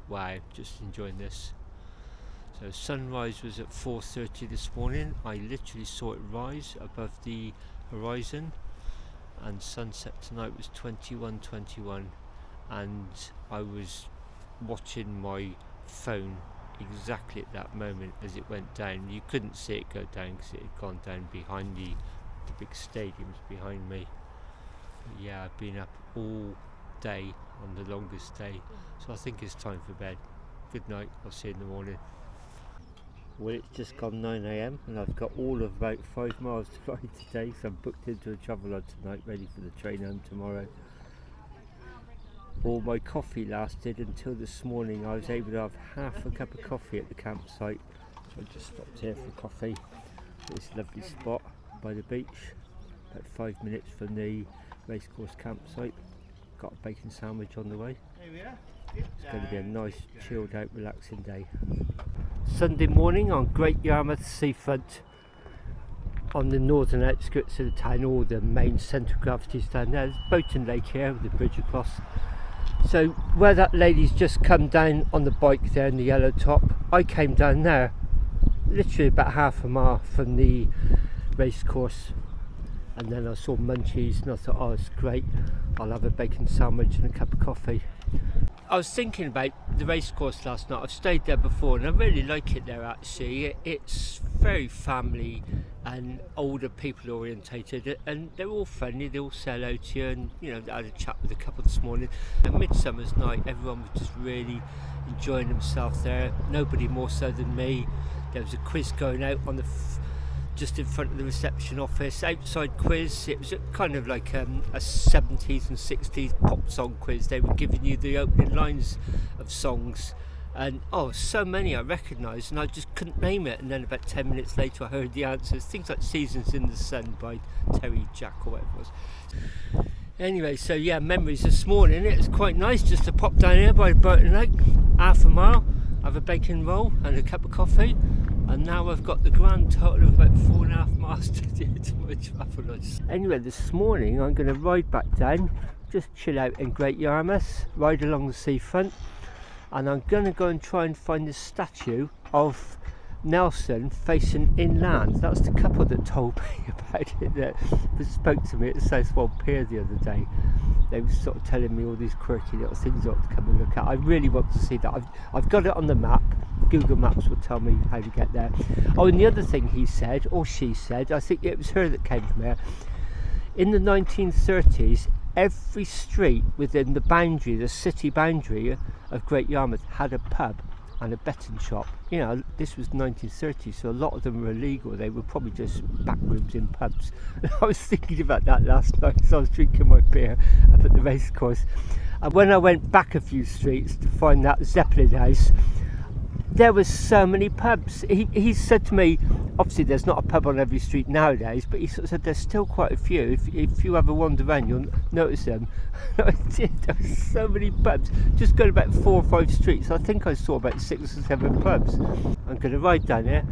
wow, just enjoying this. So sunrise was at 4:30 this morning. I literally saw it rise above the horizon, and sunset tonight was 21:21, and I was watching my phone exactly at that moment as it went down. You couldn't see it go down because it had gone down behind the big stadiums behind me. But yeah, I've been up all day on the longest day, so I think it's time for bed. Good night, I'll see you in the morning. Well, it's just gone 9 AM and I've got all of about 5 miles to ride today, so I'm booked into a travel lodge tonight, ready for the train home tomorrow. All my coffee lasted until this morning. I was able to have half a cup of coffee at the campsite, so I just stopped here for coffee. This lovely spot by the beach, about 5 minutes from the racecourse campsite. Got a bacon sandwich on the way. It's going to be a nice, chilled out, relaxing day. Sunday morning on Great Yarmouth seafront, on the northern outskirts of the town. All the main centre of gravity is down there. There's Boaton Lake here with the bridge across. So where that lady's just come down on the bike there in the yellow top, I came down there, literally about half a mile from the racecourse, and then I saw Munchies and I thought, oh, it's great, I'll have a bacon sandwich and a cup of coffee. I was thinking about the racecourse last night. I've stayed there before and I really like it there actually. It's very family and older people orientated, and they're all friendly, they all say hello to you, and you know, I had a chat with a couple this morning. At Midsummer's night, everyone was just really enjoying themselves there, nobody more so than me. There was a quiz going out on the just in front of the reception office, outside quiz. It was kind of like a 70s and 60s pop song quiz. They were giving you the opening lines of songs, and oh, so many I recognised and I just couldn't name it, and then about 10 minutes later I heard the answers. Things like Seasons in the Sun by Terry Jack or whatever it was. Anyway, so yeah, memories this morning. It was quite nice just to pop down here by Boaton Lake, half a mile, have a bacon roll and a cup of coffee, and now I've got the grand total of about 4.5 miles to do to my travel lodge. Anyway, this morning I'm going to ride back down, just chill out in Great Yarmouth, ride along the seafront, and I'm going to go and try and find the statue of Nelson facing inland. That's the couple that told me about it, that spoke to me at the Southwold Pier the other day. They were sort of telling me all these quirky little things I ought to come and look at. I really want to see that. I've got it on the map. Google Maps will tell me how to get there. Oh, and the other thing he said, or she said, I think it was her that came from here, in the 1930s, every street within the boundary, the city boundary of Great Yarmouth, had a pub and a betting shop. You know, this was 1930, so a lot of them were illegal. They were probably just back rooms in pubs. And I was thinking about that last night as I was drinking my beer up at the racecourse. And when I went back a few streets to find that Zeppelin house, there were so many pubs. He said to me, obviously there's not a pub on every street nowadays, but he sort of said there's still quite a few. If you ever wander around, you'll notice them. I did. There were so many pubs. Just going about 4 or 5 streets, I think I saw about 6 or 7 pubs. I'm going to ride down here,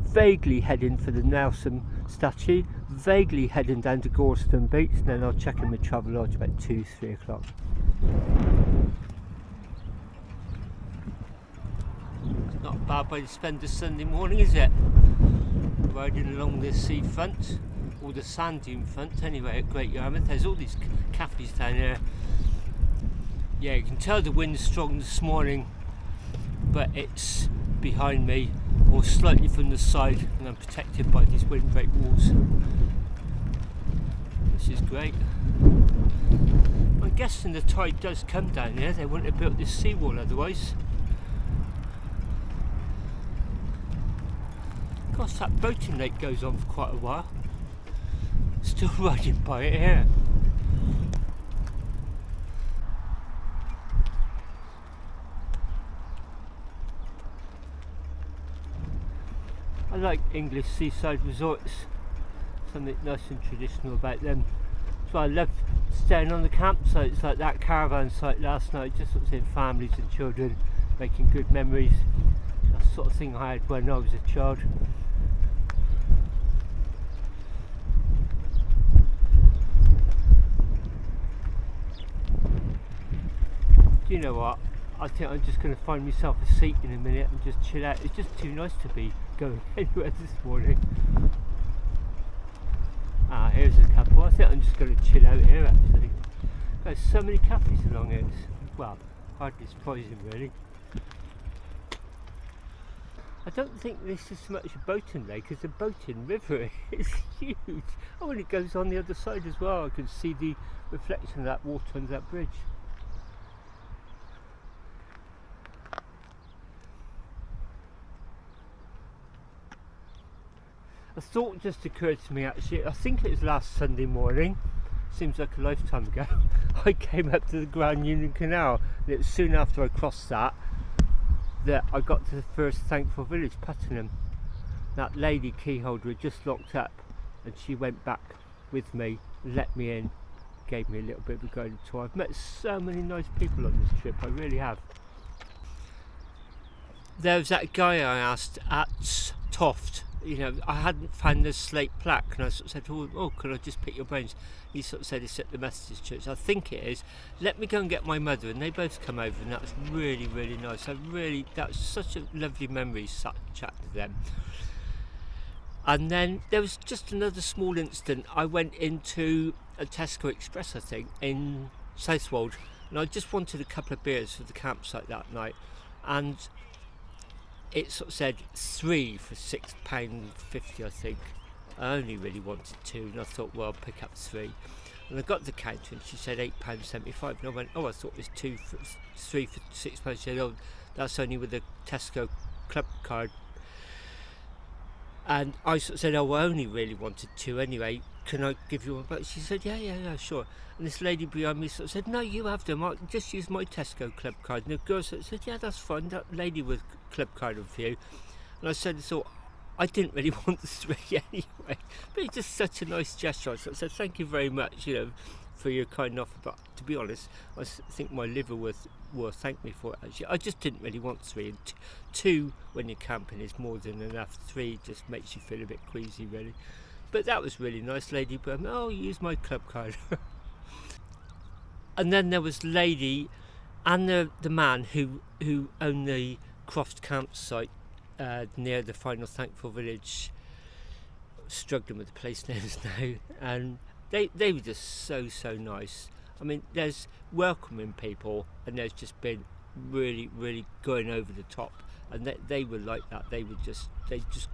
vaguely heading for the Nelson statue, vaguely heading down to Gorstone Beach, and then I'll check in my travel lodge about 2-3 o'clock. It's not a bad way to spend a Sunday morning, is it? Riding along the seafront, or the sand dune front anyway, at Great Yarmouth. There's all these cafes down here. Yeah, you can tell the wind's strong this morning, but it's behind me, or slightly from the side, and I'm protected by these windbreak walls. This is great. I'm guessing the tide does come down here. They wouldn't have built this seawall otherwise. Gosh, that Boaton Lake goes on for quite a while. Still riding by it here. I like English seaside resorts. Something nice and traditional about them. So I love staying on the campsites like that caravan site last night, just sort of seeing families and children making good memories. That's the sort of thing I had when I was a child. Do you know what? I think I'm just going to find myself a seat in a minute and just chill out. It's just too nice to be going anywhere this morning. Ah, here's a couple. I think I'm just going to chill out here actually. There's so many cafes along here. Well, hardly surprising really. I don't think this is so much a boating lake as a boating river. It's huge. Oh, and it goes on the other side as well. I can see the reflection of that water on that bridge. A thought just occurred to me actually. I think it was last Sunday morning. Seems like a lifetime ago. I came up to the Grand Union Canal, and it was soon after I crossed that I got to the first Thankful Village, Puttenham. That lady key holder had just locked up, and she went back with me, let me in, gave me a little bit of a guided tour. I've met so many nice people on this trip, I really have. There was that guy I asked at Toft. You know, I hadn't found the slate plaque, and I sort of said, oh, could I just pick your brains? He sort of said it's at the Methodist Church. I think it is. Let me go and get my mother, and they both come over, and that was really, really nice. That was such a lovely memory, chat to them. And then there was just another small incident. I went into a Tesco Express, I think, in Southwold, and I just wanted a couple of beers for the campsite that night, and it sort of said 3 for £6.50, I think. I only really wanted 2, and I thought, well, I'll pick up 3. And I got to the counter, and she said £8.75, and I went, oh, I thought it was 3 for £6. She said, oh, that's only with the Tesco club card. And I sort of said, oh, I only really wanted 2 anyway. Can I give you one back? She said, yeah, sure. And this lady behind me sort of said, no, you have them. I'll just use my Tesco club card. And the girl sort of said, yeah, that's fine. That lady with club card of you. And I said, I didn't really want the 3 anyway. But it's just such a nice gesture. I sort of said, thank you very much, for your kind offer. But to be honest, I think my liver will thank me for it actually. I just didn't really want 3. And 2 when you're camping is more than enough. 3 just makes you feel a bit queasy really. But that was really nice, lady. But use my club card. And then there was lady and the man who owned the Croft campsite near the final Thankful Village. Struggling with the place names now, and they were just so nice. I mean, there's welcoming people, and there's just been really going over the top, and they were like that. They just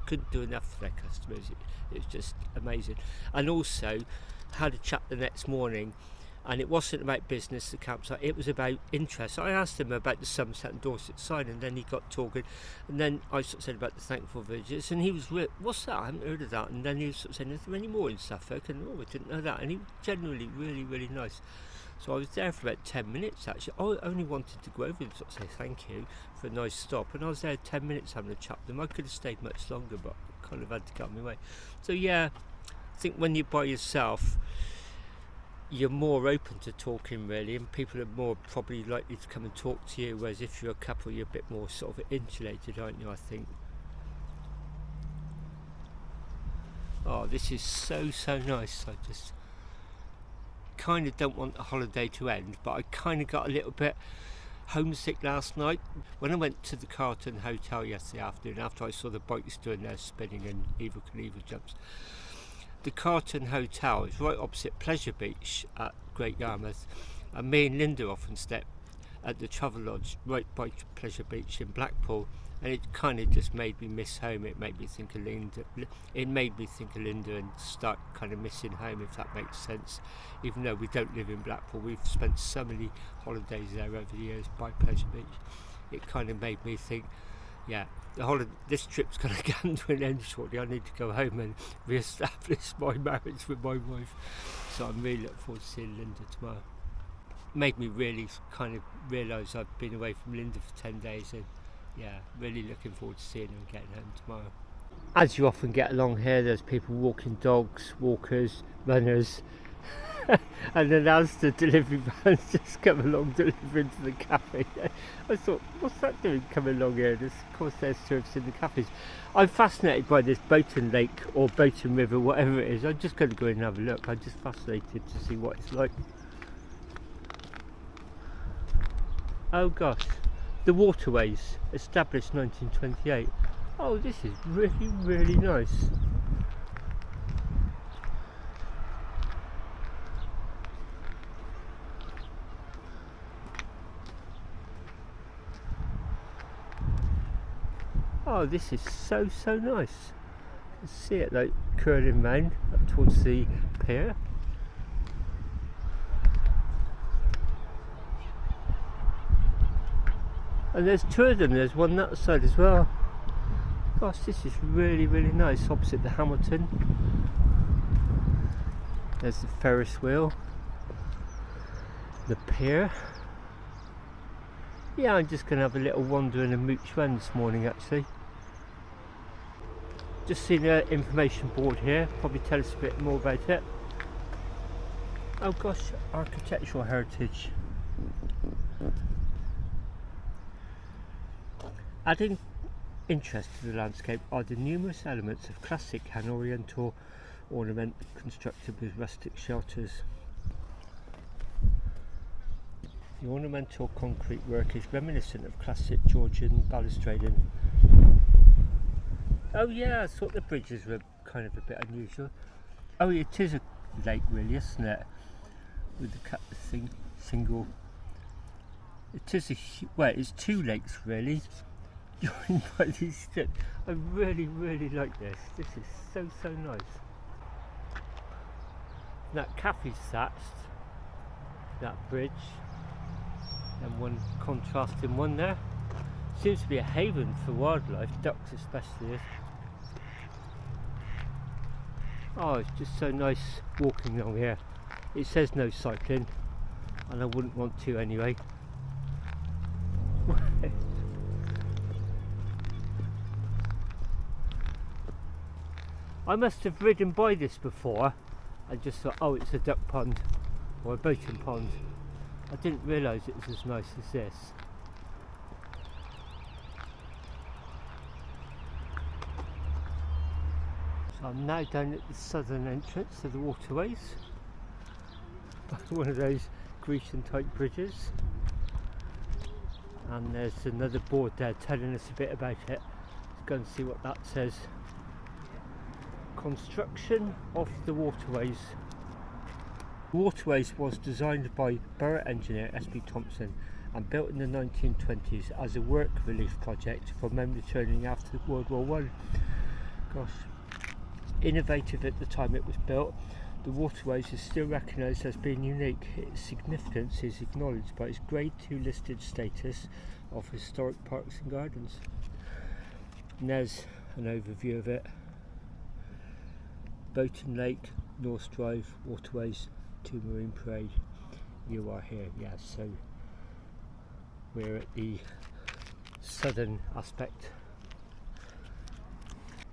couldn't do enough for their customers. It was just amazing. And also had a chat the next morning, and it wasn't about business, the campsite, it was about interest. I asked him about the Somerset and Dorset sign, and then he got talking, and then I sort of said about the Thankful Villages, and he was, what's that? I haven't heard of that. And then he was sort of saying, is there any more in Suffolk? And I didn't know that. And he was generally really nice. So I was there for about 10 minutes actually. I only wanted to go over and sort of say thank you for a nice stop, and I was there 10 minutes having a chat with them. I could have stayed much longer, but I kind of had to get on my way. So yeah, I think when you're by yourself, you're more open to talking really, and people are more probably likely to come and talk to you, whereas if you're a couple, you're a bit more sort of insulated, aren't you, I think. Oh, this is so nice. I just kind of don't want the holiday to end, but I kind of got a little bit homesick last night when I went to the Carlton Hotel yesterday afternoon after I saw the bikes doing their spinning and Evel Knievel jumps. The Carlton Hotel is right opposite Pleasure Beach at Great Yarmouth, and me and Linda often step at the Travelodge right by Pleasure Beach in Blackpool, and it kind of just made me miss home. It made me think of Linda. It made me think of Linda and start kind of missing home, if that makes sense. Even though we don't live in Blackpool, we've spent so many holidays there over the years by Pleasure Beach. It kind of made me think, yeah, this trip's going to come to an end shortly. I need to go home and re-establish my marriage with my wife. So I'm really looking forward to seeing Linda tomorrow. Made me really kind of realise I've been away from Linda for 10 days, and yeah, really looking forward to seeing her and getting home tomorrow. As you often get along here, there's people walking dogs, walkers, runners, and then as the delivery vans just come along delivering to the cafe, I thought, what's that doing coming along here? Of course there's service in the cafes. I'm fascinated by this boating lake or boating river, whatever it is. I'm just going to go in and have a look. I'm just fascinated to see what it's like. Oh gosh, The waterways, established 1928. Oh, this is really, really nice. Oh, this is so nice. You see it like curling round up towards the pier. And there's two of them, there's one that side as well. Gosh, this is really, really nice, opposite the Hamilton. There's the Ferris wheel. The pier. Yeah, I'm just going to have a little wander and a mooch around this morning actually. Just seen the information board here, probably tell us a bit more about it. Oh gosh, architectural heritage. Adding interest to the landscape are the numerous elements of classic and oriental ornament constructed with rustic shelters. The ornamental concrete work is reminiscent of classic Georgian balustrading. Oh yeah, I thought the bridges were kind of a bit unusual. Oh, it is a lake really, isn't it? With the single. It is well, it's two lakes really, joined by these strips. I really, really like this. This is so nice. That caffe's thatched, that bridge, and one contrasting one there. Seems to be a haven for wildlife, ducks especially. Oh, it's just so nice walking along here. It says no cycling, and I wouldn't want to anyway. I must have ridden by this before. I just thought, oh, it's a duck pond or a boating pond. I didn't realise it was as nice as this. So I'm now down at the southern entrance of the waterways, one of those Grecian type bridges, and there's another board there telling us a bit about it. Let's go and see what that says. Construction of the waterways. The waterways was designed by borough engineer S.B. Thompson and built in the 1920s as a work relief project for men returning after World War I. Gosh. Innovative at the time it was built, the waterways is still recognised as being unique. Its significance is acknowledged by its Grade 2 listed status of historic parks and gardens. And there's an overview of it. Boaton Lake, North Drive, waterways to Marine Parade. You are here, yeah, so we're at the southern aspect.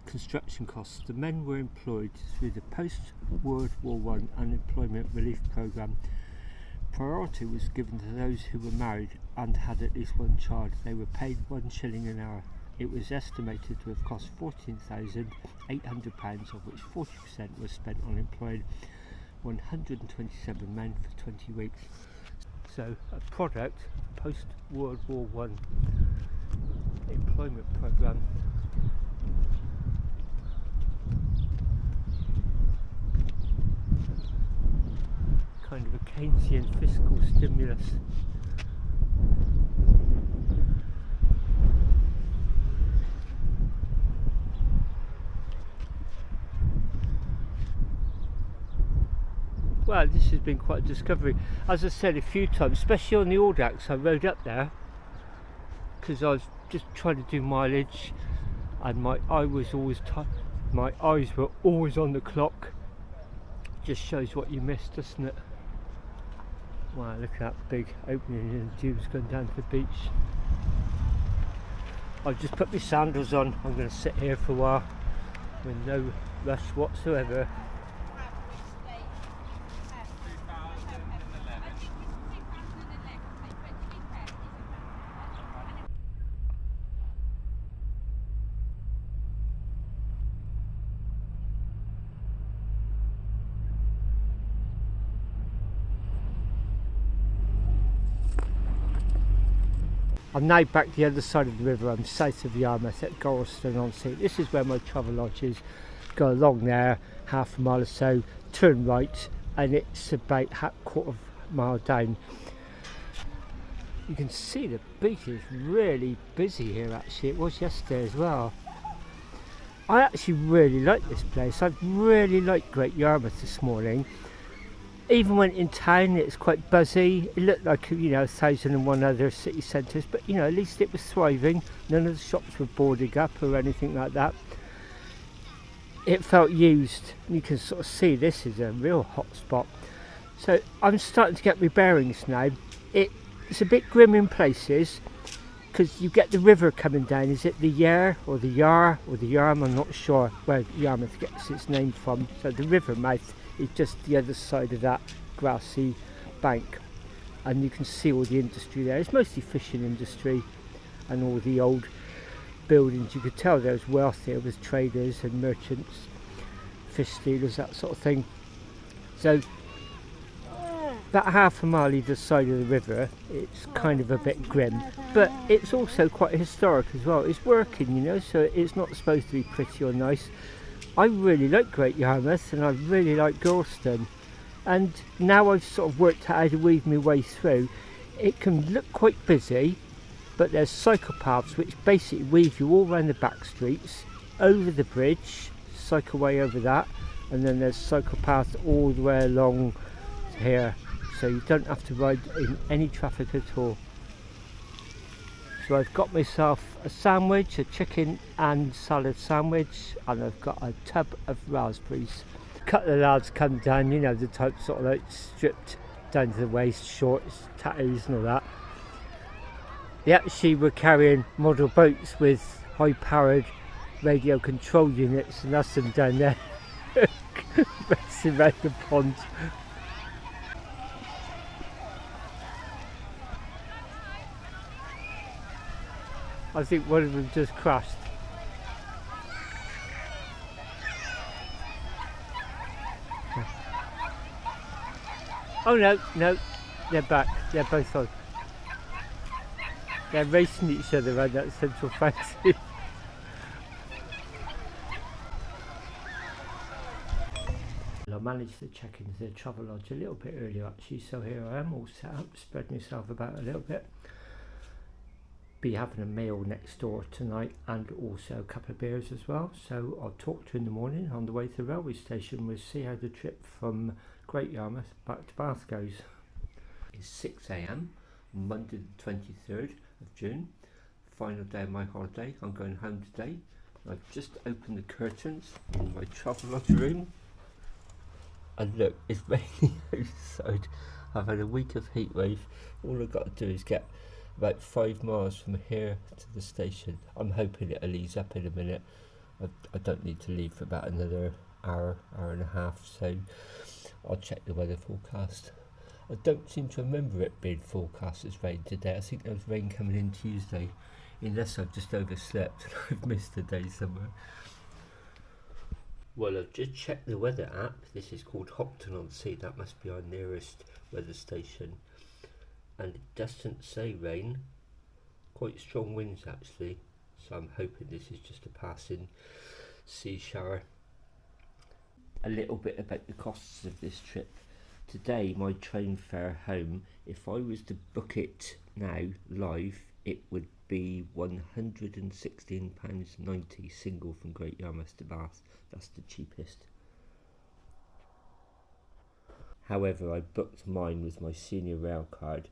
Construction costs. The men were employed through the post-World War I unemployment relief programme. Priority was given to those who were married and had at least one child. They were paid £1 an hour. It was estimated to have cost £14,800, of which 40% was spent on employing 127 men for 20 weeks. So a product post-World War I employment programme. Kind of a Keynesian fiscal stimulus. Well, this has been quite a discovery. As I said a few times, especially on the Audax, I rode up there because I was just trying to do mileage, and my eye was always my eyes were always on the clock. Just shows what you missed, doesn't it? Wow, look at that big opening in the tubes going down to the beach. I've just put my sandals on. I'm going to sit here for a while with no rush whatsoever. I'm now back the other side of the river. I'm south of Yarmouth at Gorleston-on-Sea. This is where my travel lodge is. Go along there, half a mile or so, turn right, and it's about a quarter of a mile down. You can see the beach is really busy here actually. It was yesterday as well. I actually really like this place. I really liked Great Yarmouth this morning. Even went in town, it's quite buzzy. It looked like, 1,001 other city centres, but at least it was thriving. None of the shops were boarding up or anything like that. It felt used. You can sort of see this is a real hot spot. So I'm starting to get my bearings now. It's a bit grim in places because you get the river coming down. Is it the Yare or the Yar or the Yarm? I'm not sure where Yarmouth gets its name from. So the river mouth is just the other side of that grassy bank, and you can see all the industry there. It's mostly fishing industry and all the old buildings. You could tell there was wealth there with traders and merchants, fish dealers, that sort of thing. So about half a mile either side of the river, it's kind of a bit grim, but it's also quite historic as well. It's working, so it's not supposed to be pretty or nice. I really like Great Yarmouth and I really like Gorleston, and now I've sort of worked out how to weave my way through. It can look quite busy, but there's cycle paths which basically weave you all around the back streets, over the bridge, cycle way over that, and then there's cycle paths all the way along here, so you don't have to ride in any traffic at all. So I've got myself a sandwich, a chicken and salad sandwich, and I've got a tub of raspberries. A couple of lads come down, the type sort of like stripped down to the waist, shorts, tattoos and all that. They actually were carrying model boats with high powered radio control units, and that's them down there racing around the pond. I think one of them just crashed. Oh no, they're back. They're both on. They're racing each other around that central fountain. I managed to check into the travel lodge a little bit earlier actually, so here I am all set up, spread myself about a little bit. Be having a meal next door tonight and also a couple of beers as well, so I'll talk to you in the morning on the way to the railway station. We'll see how the trip from Great Yarmouth back to Bath goes. It's 6 AM, Monday the 23rd of June, final day of my holiday. I'm going home today. I've just opened the curtains in my travel lodge room, and look, it's raining outside. I've had a week of heat wave. All I've got to do is get about 5 miles from here to the station. I'm hoping it'll ease up in a minute. I don't need to leave for about another hour and a half, so I'll check the weather forecast. I don't seem to remember it being forecast as rain today. I think there was rain coming in Tuesday, unless I've just overslept and I've missed a day somewhere. Well, I've just checked the weather app. This is called Hopton-on-Sea. That must be our nearest weather station. And it doesn't say rain. Quite strong winds actually. So I'm hoping this is just a passing sea shower. A little bit about the costs of this trip. Today, my train fare home, if I was to book it now live, it would be £116.90 single from Great Yarmouth to Bath. That's the cheapest. However, I booked mine with my senior rail card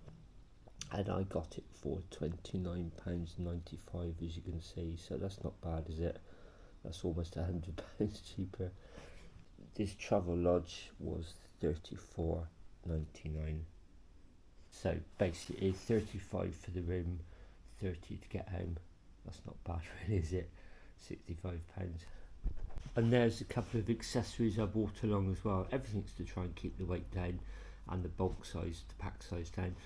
and I got it for £29.95, as you can see, so that's not bad, is it? That's almost £100 cheaper. This travel lodge was £34.99, so basically 35 for the room, 30 to get home. That's not bad really, is it? £65. And there's a couple of accessories I bought along as well. Everything's to try and keep the weight down and the bulk size, the pack size down.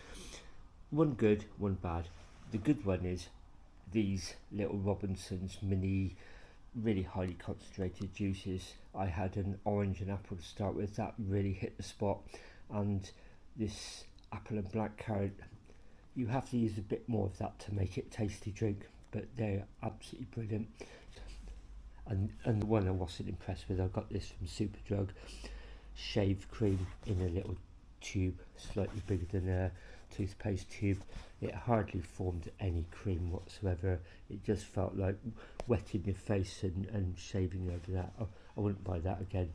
One good, one bad. The good one is these little Robinson's mini, really highly concentrated juices. I had an orange and apple to start with, that really hit the spot, and this apple and black currant, You have to use a bit more of that to make it tasty drink, but they're absolutely brilliant. And the one I wasn't impressed with, I got this from Superdrug, shaved cream in a little tube, slightly bigger than a toothpaste tube. It hardly formed any cream whatsoever. It just felt like wetting your face and shaving over that. I wouldn't buy that again.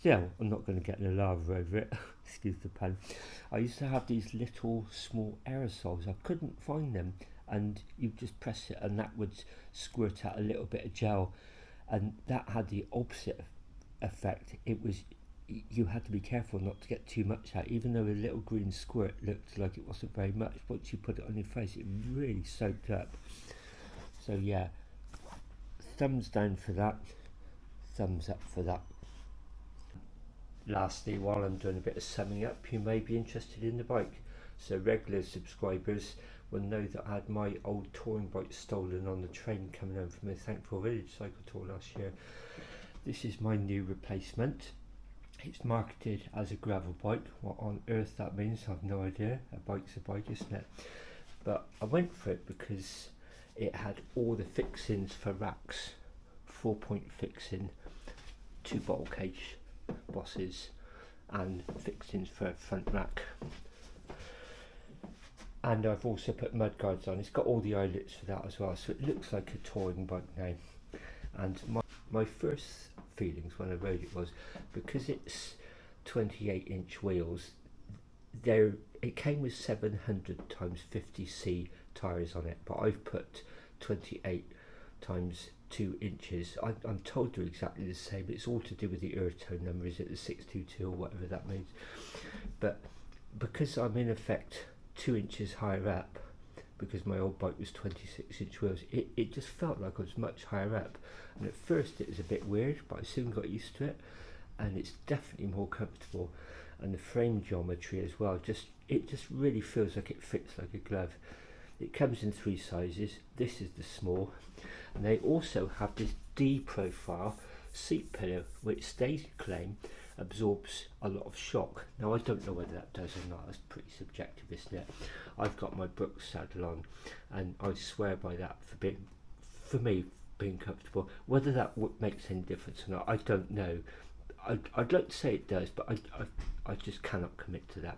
Yeah, I'm not going to get in a lava over it. Excuse the pun. I used to have these little small aerosols. I couldn't find them, and you just press it and that would squirt out a little bit of gel, and that had the opposite effect. It was, you had to be careful not to get too much out, even though a little green squirt looked like it wasn't very much. Once you put it on your face, it really soaked up. So yeah, thumbs down for that, thumbs up for that. Lastly, while I'm doing a bit of summing up, you may be interested in the bike. So regular subscribers will know that I had my old touring bike stolen on the train coming home from a Thankful Village cycle tour last year. This is my new replacement. It's marketed as a gravel bike. What on earth that means, I've no idea. A bike's a bike, isn't it? But I went for it because it had all the fixings for racks, 4-point fixing, 2 bottle cage bosses, and fixings for a front rack. And I've also put mud guards on. It's got all the eyelets for that as well, so it looks like a touring bike now. And my first feelings when I rode it was, because it's 28-inch wheels, it came with 700 times 50C tyres on it, but I've put 28 times 2 inches. I'm told they're exactly the same. It's all to do with the Urto number, is it the 622 or whatever that means. But because I'm in effect 2 inches higher up, because my old bike was 26-inch wheels, it just felt like I was much higher up. And at first it was a bit weird, but I soon got used to it, and it's definitely more comfortable. And the frame geometry as well, it just really feels like it fits like a glove. It comes in 3 sizes. This is the small, and they also have this D profile seat pillow, which they claim absorbs a lot of shock. Now I don't know whether that does or not. That's pretty subjective, isn't it? I've got my Brooks saddle on, and I swear by that for me being comfortable. Whether that makes any difference or not, I don't know. I'd like to say it does, but I just cannot commit to that.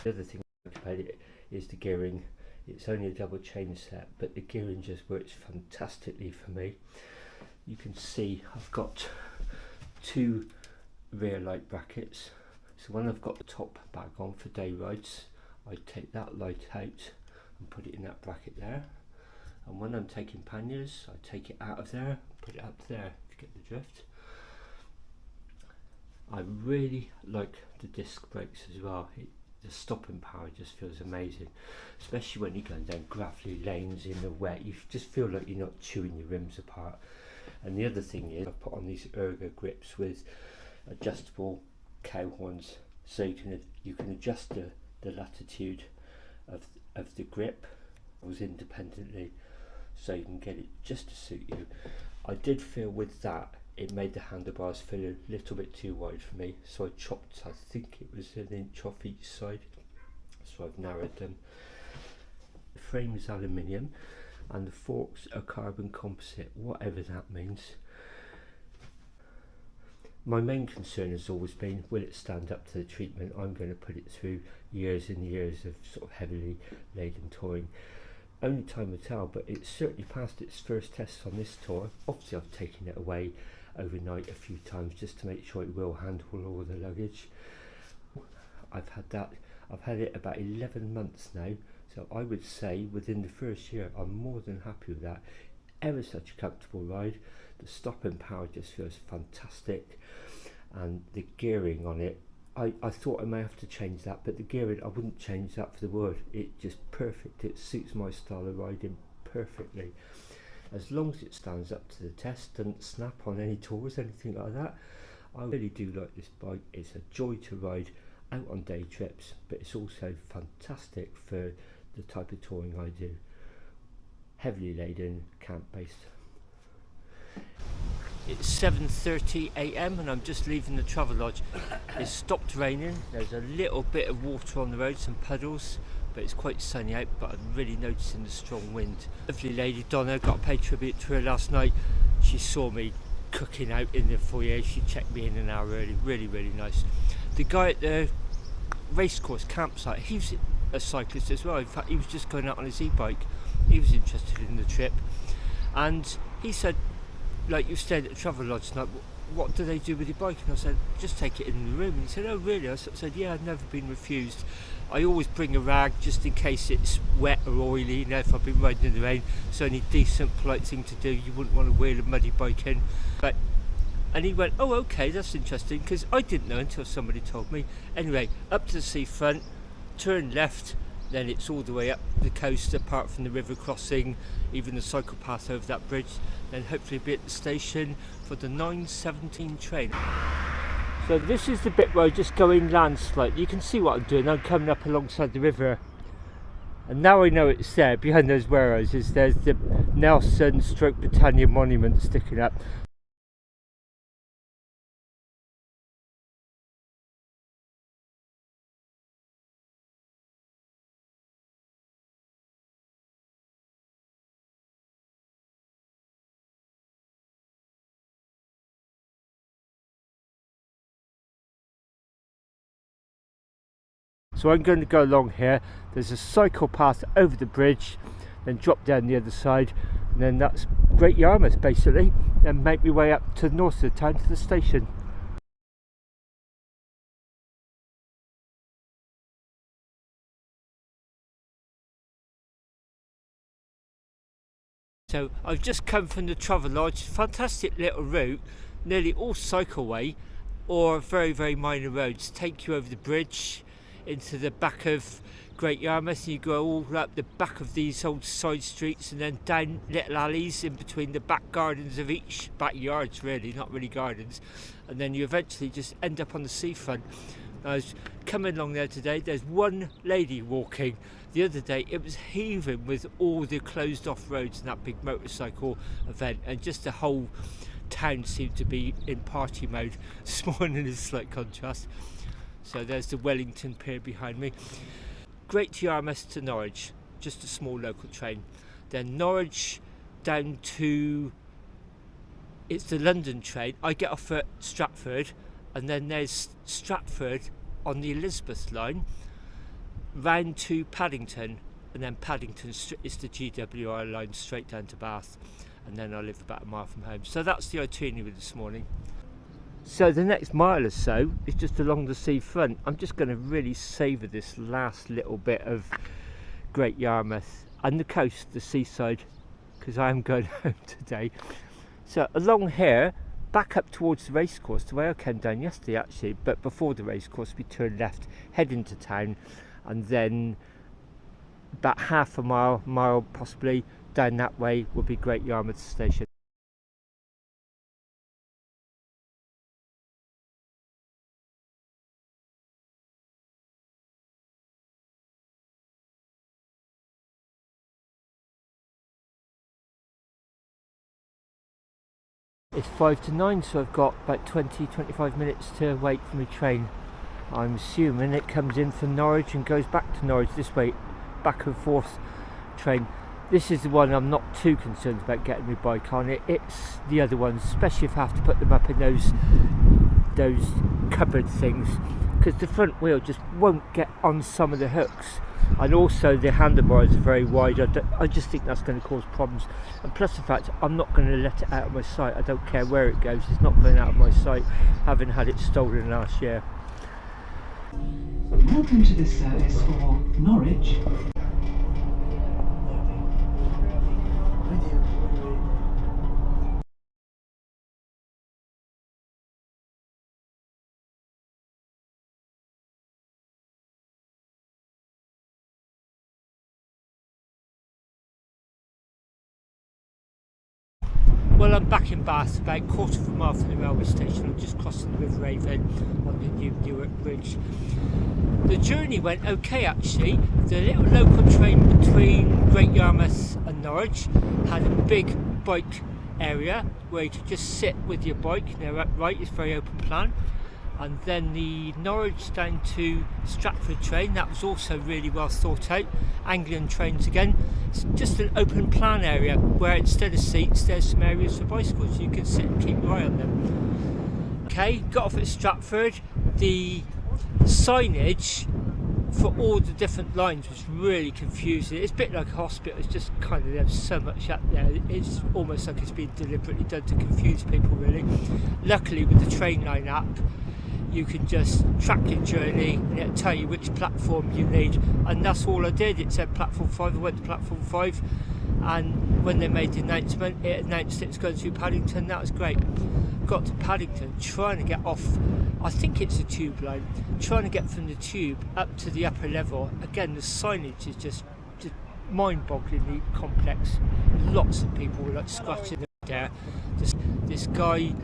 The other thing about it is the gearing. It's only a double chain set, but the gearing just works fantastically for me. You can see I've got 2 rear light brackets. So when I've got the top bag on for day rides, I take that light out and put it in that bracket there. And when I'm taking panniers, I take it out of there, put it up there, if you get the drift. I really like the disc brakes as well. The stopping power just feels amazing, especially when you're going down gravelly lanes in the wet. You just feel like you're not chewing your rims apart. And the other thing is, I've put on these ergo grips with adjustable cow horns, so you can adjust the latitude of the grip independently, so you can get it just to suit you. I did feel with that it made the handlebars feel a little bit too wide for me, so I chopped, I think it was 1 inch off each side, so I've narrowed them. The frame is aluminium and the forks are carbon composite, whatever that means. My main concern has always been, will it stand up to the treatment? I'm going to put it through years and years of sort of heavily laden touring. Only time will tell, but it certainly passed its first tests on this tour. Obviously I've taken it away overnight a few times just to make sure it will handle all the luggage. I've had it about 11 months now, so I would say within the first year I'm more than happy with that. Ever such a comfortable ride. The stopping power just feels fantastic, and the gearing on it, I thought I may have to change that, but the gearing, I wouldn't change that for the world. It's just perfect. It suits my style of riding perfectly. As long as it stands up to the test, doesn't snap on any tours, anything like that. I really do like this bike. It's a joy to ride out on day trips, but it's also fantastic for the type of touring I do. Heavily laden, camp based. It's 7:30 AM and I'm just leaving the Travelodge. It's stopped raining, there's a little bit of water on the road, some puddles, but it's quite sunny out, but I'm really noticing the strong wind. Lovely lady Donna, got to pay tribute to her last night. She saw me cooking out in the foyer, she checked me in an hour early, really nice. The guy at the racecourse campsite, he's a cyclist as well. In fact, he was just going out on his e-bike. He was interested in the trip, and he said, like, you stayed at the Travelodge tonight, what do they do with your bike? And I said, just take it in the room. And he said, oh really? I said, yeah, I've never been refused. I always bring a rag just in case it's wet or oily, you know, if I've been riding in the rain. It's only decent, polite thing to do. You wouldn't want to wheel a muddy bike in. And he went, oh okay, that's interesting, because I didn't know until somebody told me. Anyway, up to the seafront, turn left, then it's all the way up the coast, apart from the river crossing, even the cycle path over that bridge, then hopefully be at the station for the 9:17 train. So this is the bit where I just go inland slightly. You can see what I'm doing. I'm coming up alongside the river, and now I know it's there. Behind those warehouses, there's the Nelson / Britannia monument sticking up. So I'm going to go along here. There's a cycle path over the bridge, then drop down the other side, and then that's Great Yarmouth basically, and make my way up to the north of the town to the station. So I've just come from the Travelodge, fantastic little route, nearly all cycleway or very minor roads, take you over the bridge into the back of Great Yarmouth, and you go all up the back of these old side streets and then down little alleys in between the back gardens of each, backyards really, not really gardens, and then you eventually just end up on the seafront. I was coming along there today, there's one lady walking. The other day it was heaving with all the closed off roads and that big motorcycle event, and just the whole town seemed to be in party mode. This morning is a slight contrast. So there's the Wellington Pier behind me. Great Yarmouth to Norwich, just a small local train. Then Norwich down to, it's the London train. I get off at Stratford, and then there's Stratford on the Elizabeth line, round to Paddington, and then Paddington is the GWR line straight down to Bath, and then I live about a mile from home. So that's the itinerary this morning. So the next mile or so is just along the seafront. I'm just going to really savour this last little bit of Great Yarmouth and the coast, the seaside, because I am going home today. So along here, back up towards the racecourse, the way I came down yesterday actually, but before the racecourse we turn left, head into town, and then about half a mile possibly down that way will be Great Yarmouth station. It's 5 to 9, so I've got about 20-25 minutes to wait for my train. I'm assuming it comes in from Norwich and goes back to Norwich this way, back and forth train. This is the one I'm not too concerned about getting my bike on. It's the other ones, especially if I have to put them up in those cupboard things, because the front wheel just won't get on some of the hooks. And also the handlebars are very wide. I just think that's going to cause problems, and plus the fact I'm not going to let it out of my sight. I don't care where it goes, it's not going out of my sight, having had it stolen last year. Welcome to this service for Norwich. Well, I'm back in Bath, about a quarter of a mile from the railway station. I'm just crossing the River Avon on the new Newark Bridge. The journey went okay actually. The little local train between Great Yarmouth and Norwich had a big bike area where you could just sit with your bike. Right, it's very open plan. And then the Norwich down to Stratford train, that was also really well thought out. Anglian trains again. It's just an open plan area where instead of seats there's some areas for bicycles. You can sit and keep your eye on them. Okay, got off at Stratford. The signage for all the different lines was really confusing. It's a bit like a hospital, it's just kind of, there's so much up there, it's almost like it's been deliberately done to confuse people really. Luckily with the train line app you can just track your journey and it'll tell you which platform you need, and that's all I did. It said platform 5, I went to platform 5, and when they made the announcement it announced it was going through Paddington. That was great. Got to Paddington, trying to get off, I think it's a tube line, trying to get from the tube up to the upper level. Again, the signage is just mind-bogglingly complex. Lots of people were like scratching there. This guy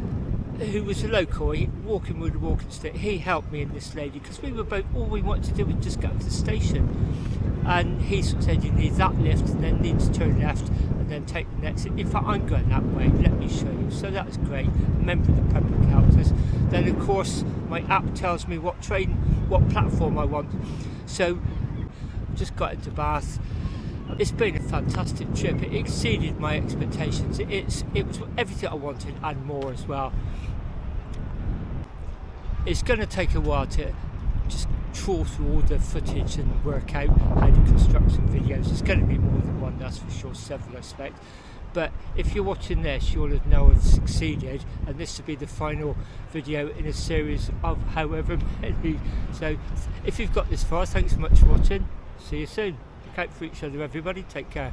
who was a local, walking with a walking stick, he helped me and this lady, because we were both, all we wanted to do was just go to the station, and he sort of said you need that lift and then need to turn left and then take the next. In fact, I'm going that way, let me show you. So that was great. Remember the public helpers. Then of course my app tells me what train, what platform I want. So just got into Bath. It's been a fantastic trip. It exceeded my expectations. It was everything I wanted and more as well. It's going to take a while to just trawl through all the footage and work out how to construct some videos. It's going to be more than one, that's for sure, several I expect. But if you're watching this, you'll know I've succeeded, and this will be the final video in a series of however many. So if you've got this far, thanks so much for watching. See you soon. Look out for each other, everybody. Take care.